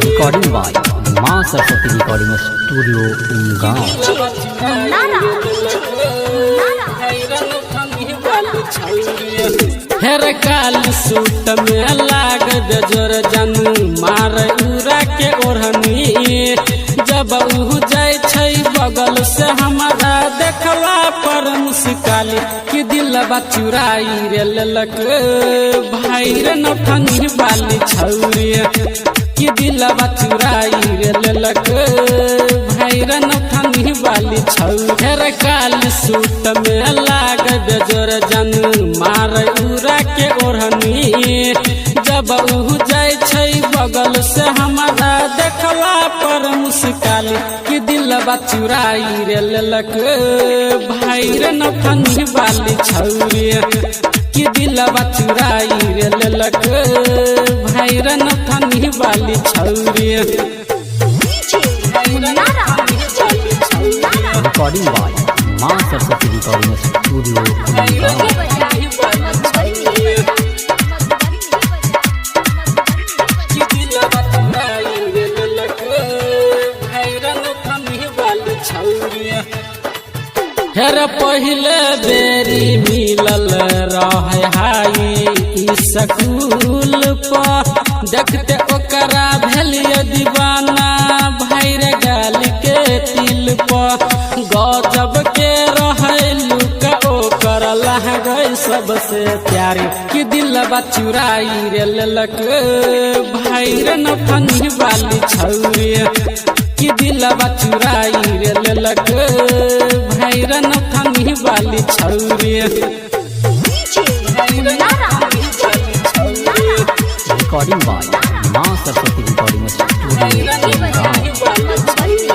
Recording by माँ Saraswati recording studio गाँव। हेर काल सूट में लाग बेजोर जानू मार उरा के ओढ़नी जब उ जाय छै बगल से हमारा देखला पर मुस्काली कि दिलवा चुराई रे ललक भाई रे नौठनी वाली छौरी कि दिलवा चुराई रे ललक भाई रे नौठनी वाली छौरी। हेर काल सूट में लाग बेजोर जानू मार उरा के ओढ़नी जब उ जाय छै बगल से हमारा देखला पर मुस्काली कि दिलवा चुराई रे ललक भाई रे नौठनी वाली छौरी कि दिलवा चुराई रे ललक भाई रे नौठनी वाली छौरी। रिकॉर्डिंग बाय माँ सरस्वती रिकॉर्डिंग स्टूडियो गाँव। हेर पहले बेरी मिलल रहे हाई स्कूल पर देखते ओकरा भेलिए दीवाना भाई रे गाल के तिल पर गजब के रहे लुक ओकर लहगै सबसे प्यारी कि दिलवा चुराई रे ललक भाई रे नौठनी वाली छौरी कि दिलवा चुराई रे ललक भाई रे नौठनी वाली छौरी। रिकॉर्डिंग बाय माँ सरस्वती रिकॉर्डिंग स्टूडियो गाँव।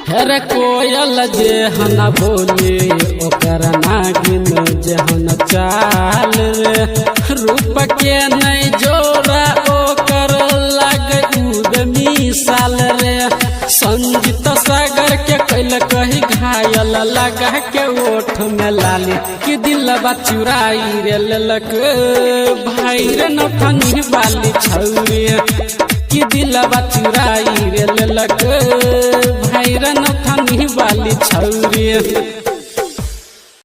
हेर कोयल जेहन बोली ओकर नागिन जेहन चाल रे रूप के नहीं जोड़ा ओकर लग उद मिसाल रे संगीत सागर के कैल कही घायल लगा के ओठ में लाली कि दिलवा चुराई रे ललक भाई रे नौठनी वाली छौरी कि दिलवा चुराई रे ललक भाई रे नौठनी वाली छौरी।